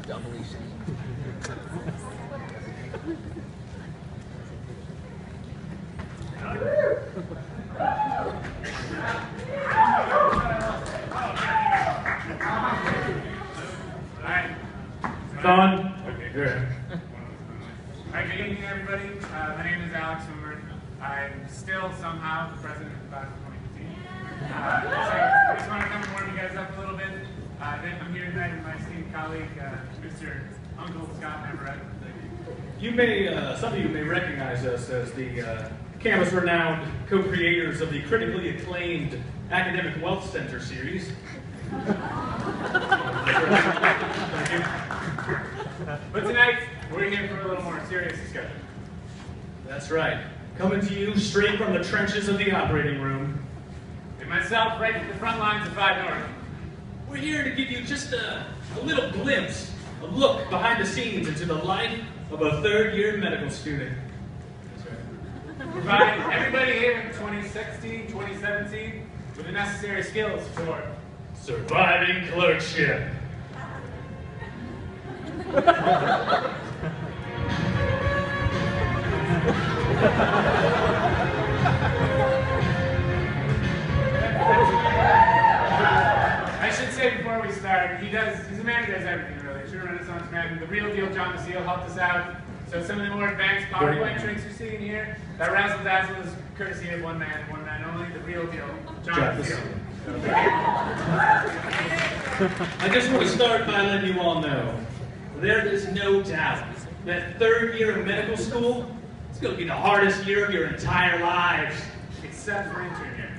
Doubly shame. On. Okay, good. Alright, good evening everybody. My name is Alex Hoover. I'm still somehow the president of the class of 2015. So I just want to come and warm you guys up a little bit. I'm here tonight with my esteemed colleague, Mr. Uncle Scott Everett. You may, some of you may recognize us as the campus-renowned co-creators of the critically acclaimed Academic Wealth Center series. Thank you. But tonight, we're here for a little more serious discussion. That's right. Coming to you straight from the trenches of the operating room. And myself, right at the front lines of 5 North. We're here to give you just a little glimpse, a look behind the scenes into the life of a third-year medical student. That's right. Provide everybody here in 2016, 2017 with the necessary skills for surviving clerkship. I should say before we start, he's a man who does everything really. A true Renaissance man. The real deal John Basile helped us out. So some of the more advanced PowerPoint tricks you're seeing here, that razzle dazzle is courtesy of one man only, the real deal, John Basile. I just want to start by letting you all know, there is no doubt that third year of medical school is going to be the hardest year of your entire lives. Except for intern year.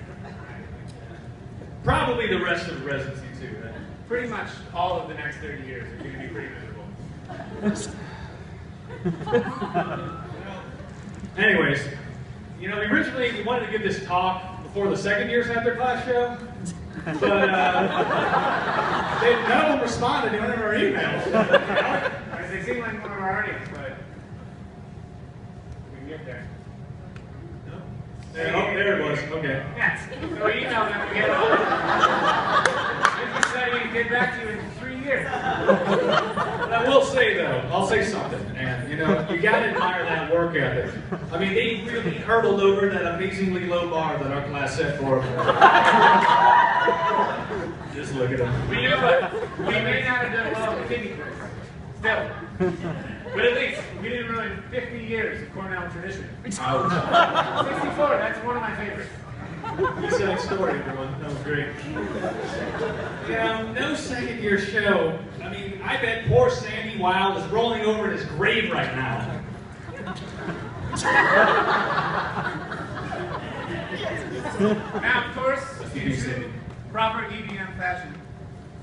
Probably the rest of the residency too, right? Pretty much all of the next 30 years are going to be pretty miserable. Anyways, you know, originally we wanted to give this talk before the second year Santa Claus show, but none of them responded to one of our emails. Because they seem like one of our audience, but we can get there. There it was. Okay. Yes. So we emailed them to get on. If you said we can get back to you in 3 years. But I will say though, I'll say something, and you know, you gotta admire that work ethic. I mean, they really hurdled over that amazingly low bar that our class set for them. Just look at them. We knew it. We may not have done well with kidney quiz. Still. But at least, we didn't ruin 50 years of Cornell tradition. Ouch. 64, that's one of my favorites. Exciting story, everyone. That was great. You know, no second year show. I mean, I bet poor Sandy Wilde is rolling over in his grave right now. Now, of course, in true proper EBM fashion,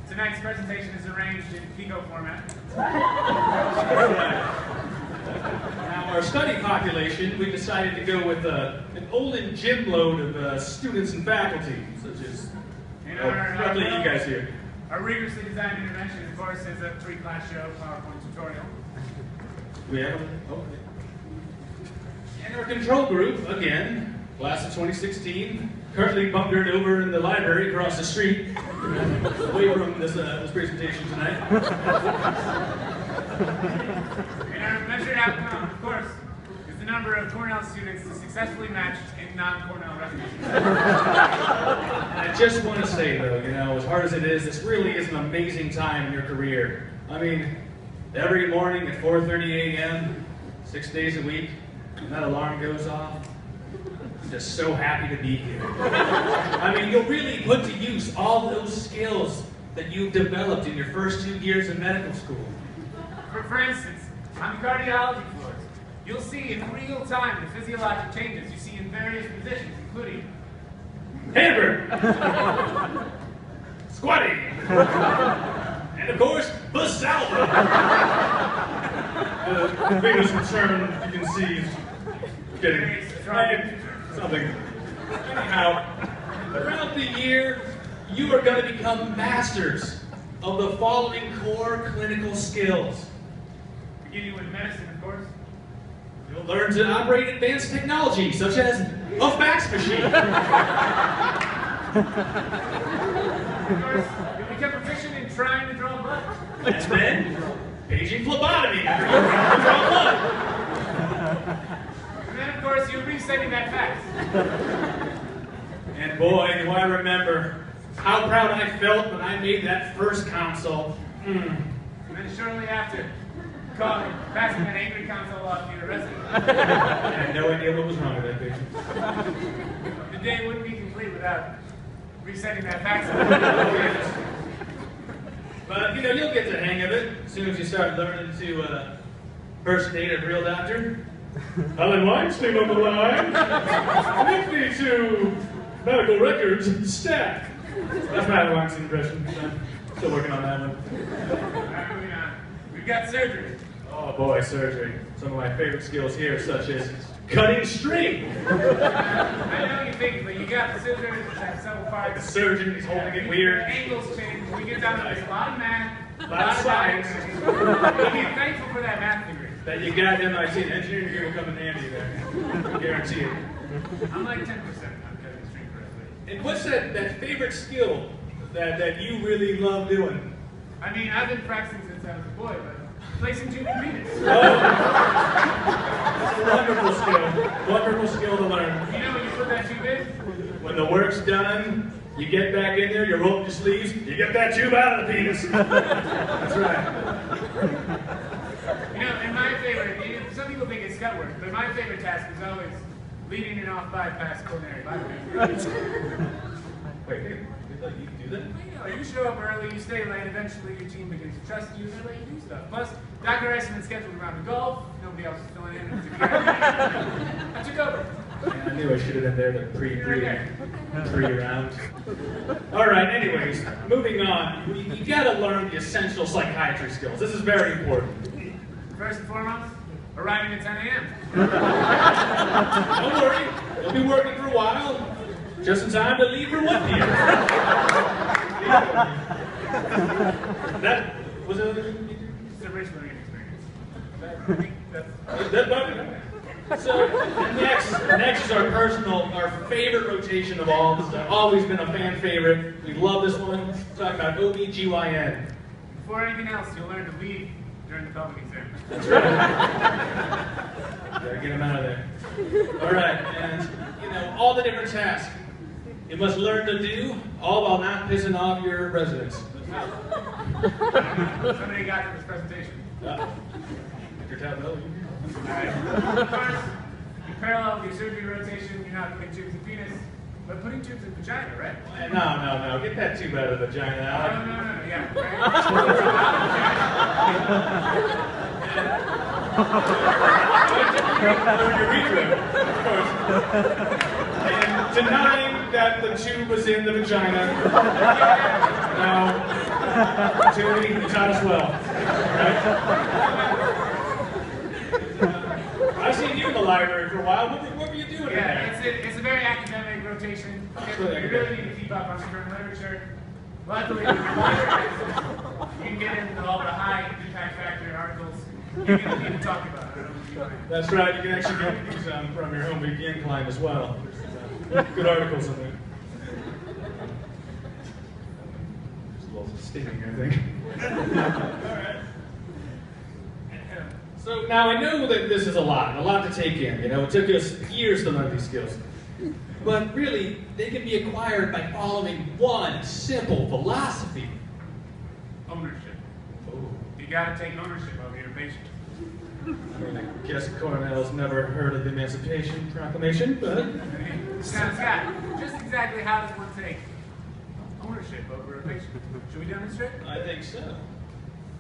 tonight's presentation is arranged in Pico format. Now, our study population, we decided to go with an Olin gym load of students and faculty, such as roughly you guys here. Our rigorously designed intervention, of course, is a 3-class show PowerPoint tutorial. We have and our control group, again, class of 2016, currently bunkered over in the library across the street, away from this presentation tonight. And our measured outcome, of course, is the number of Cornell students to successfully matched in non-Cornell residencies. I just want to say, though, you know, as hard as it is, this really is an amazing time in your career. I mean, every morning at 4:30 a.m., 6 days a week, when that alarm goes off, I'm just so happy to be here. I mean, you'll really put to use all those skills that you've developed in your first 2 years of medical school. For instance, on the cardiology floors, you'll see in real time the physiologic changes you see in various positions, including Hamburg, squatting, and of course, Basalva. The biggest concern you can see is getting something. Anyhow, throughout the year, you are going to become masters of the following core clinical skills. beginning with medicine, of course. You'll learn to operate advanced technology, such as a fax machine. Of course, you'll become proficient in trying to draw And then, paging phlebotomy after you draw blood. And then, of course, you're resetting that fax. And boy, do I remember how proud I felt when I made that first console. And then shortly after, passing that angry console off to your resident. I had no idea what was wrong with that patient. The day wouldn't be complete without resetting that fax. But, you know, you'll get the hang of it as soon as you start learning to impersonate a real doctor. Alan Weinstein on the line. Connect me to medical records stack. That's my Alan Weinstein impression. I'm still working on that one. We've got surgery. Oh boy, surgery. Some of my favorite skills here, such as cutting string. I know you think, but you got the scissors, that several parts. The surgeon, he's holding it weird. Angles change. We get down to a lot of math, A lot of science. Be thankful for that math degree. That you got MIT. Engineering degree will come in handy there. I guarantee it. I'm like 10% on cutting string correctly. And what's that favorite skill that you really love doing? I mean, I've been practicing since I was a boy, but placing tube in penis. Oh, that's a wonderful skill. Wonderful skill to learn. You know when you put that tube in? When the work's done, you get back in there, you roll up your sleeves, you get that tube out of the penis. That's right. You know, and my favorite, some people think it's gut work, but my favorite task is always leading an off bypass coronary bypass. Wait, you do that? You know, you show up early, you stay late, eventually your team begins to trust you, and they let you do stuff. Plus, Dr. Eisman scheduled a round of golf, nobody else is filling in. I took over. Yeah, I knew I should have been there to pre-round. All right, anyways, moving on. You gotta learn the essential psychiatry skills. This is very important. First and foremost, arriving at 10 a.m. Don't worry, you'll be working for a while. Just in time to leave for 1 p.m. That was a... It's a rich learning experience. So next is our favorite rotation of all. This has always been a fan favorite. We love this one. We're talking about OB/GYN. Before anything else, you'll learn to lead during the pelvic exam. That's right. Gotta get them out of there. All right, and you know all the different tasks you must learn to do, all while not pissing off your residents. Somebody got to this presentation. Dr. Talbell, Alright. First, in parallel with your surgery rotation, you're not putting tubes in penis, but putting tubes in vagina, right? No. Get that tube out of the vagina. No, yeah. Urethra, of course. And denying that the tube was in the vagina. Now, opportunity is not as well. Right? I've seen you in the library for a while. What were you doing in there? It's a very academic rotation. You really need to keep up on the current literature. Luckily, with your library, you can get into all the high impact factor articles you're going to need to talk about. That's right. You can actually get these from your home weekend climb as well. There's good articles in there. Just a little stinging, I think. All right. So now I know that this is a lot to take in. You know, it took us years to learn these skills. But really, they can be acquired by following one simple philosophy. Ownership. Oh. You got to take ownership over your patient. I mean, I guess Cornell's never heard of the Emancipation Proclamation, but... Scott, just exactly how does one take ownership over a patient? Should we demonstrate? I think so.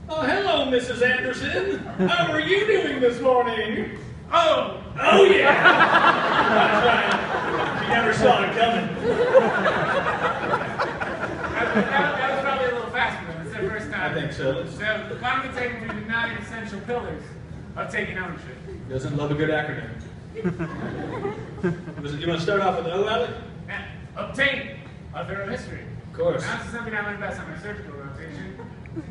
Oh, hello, Mrs. Anderson. How are you doing this morning? Oh yeah! That's right. She never saw it coming. That was probably a little faster than it's the first time. I think so. So, why don't we take them through the 9 essential pillars of taking ownership? Doesn't love a good acronym. You want to start off with O, Alec? Yeah. Obtain a thorough history. Of course. Now, this is something I learned about on my surgical rotation. You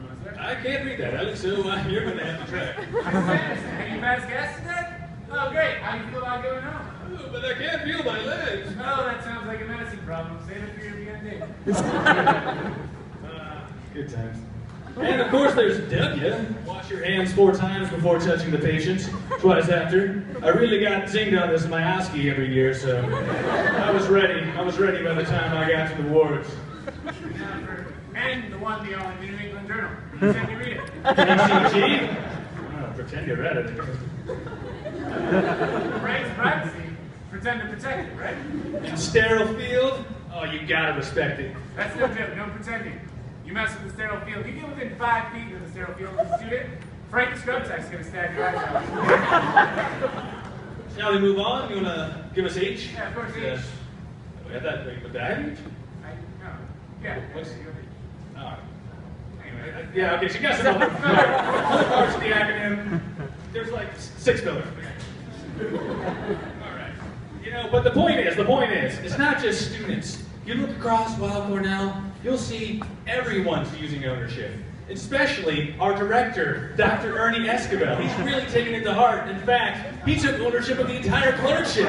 want to start? I can't read that, Alex, so you're going to have to try. Any fast gas today? Oh, great. How do you feel about going home? Oh, but I can't feel my legs. Oh, that sounds like a medicine problem. Save it for your BND. Good times. And of course there's W. Wash your hands 4 times before touching the patient, twice after. I really got zinged on this in my OSCE every year, so I was ready. I was ready by the time I got to the wards. And the one, the only New England Journal. Pretend you read it. ECG? Oh, pretend you read it. Rights to privacy. Pretend to protect it, right? And sterile field? Oh, you gotta respect it. That's no joke, no pretending. You mess with the sterile field, you get within 5 feet of the sterile field as a student, Frank the scrub tech's gonna stab your eyes out. Shall we move on? You wanna give us H? Yeah, of course, H. We had that, with that H? No. Yeah. What's oh. Anyway. Yeah, okay, so you got some other parts of the acronym. There's like 6 fillers. Alright. You know, but the point is, it's not just students. You look across Weill Cornell, you'll see everyone's using ownership. Especially our director, Dr. Ernie Escobar. He's really taken it to heart. In fact, he took ownership of the entire clerkship.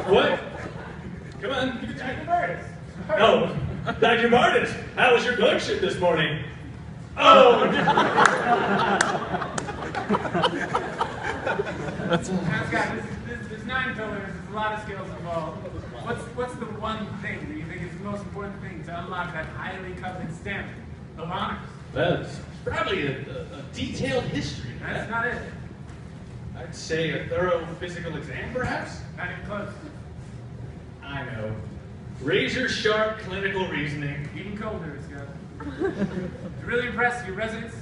What? Come on, give it time. No, Dr. Martis, how was your clerkship this morning? Oh! Now, Scott, there's 9 pillars, there's a lot of skills involved. What's the one thing that you think is the most important thing to unlock that highly coveted stamp of honors? Well, it's probably a detailed history. That's not it. I'd say a thorough physical exam, perhaps? Not even close. I know. Razor sharp clinical reasoning. Even colder, Scott. To really impress your residents,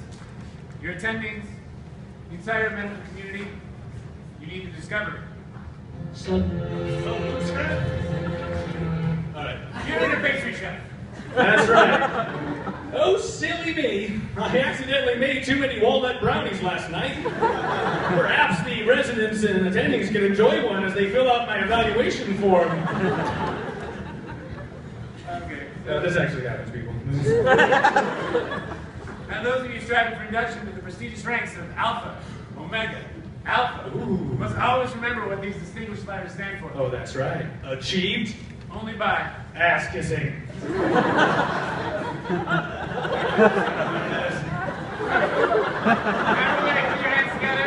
your attendings, the entire medical community, you need to discover. Alright. You're in a pastry chef. That's right. Oh, silly me. I accidentally made too many walnut brownies last night. Perhaps the residents and attendings can enjoy one as they fill out my evaluation form. Okay. This actually happens, people. Now, those of you striving for induction to the prestigious ranks of Alpha, Omega, Alpha, Ooh. must always remember what these distinguished letters stand for. Oh, that's right. Achieved Only by. ass kissing. Everybody, put your hands together.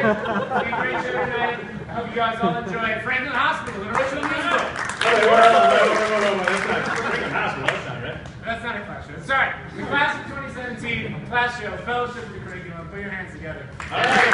Be a great show tonight. I hope you guys all enjoy Franklin Hospital, an original musical. Whoa, that's not Franklin Hospital, that's not right. That's not a class show. Sorry. The class of 2017 class show, Fellowship of the Curriculum. Put your hands together. All right.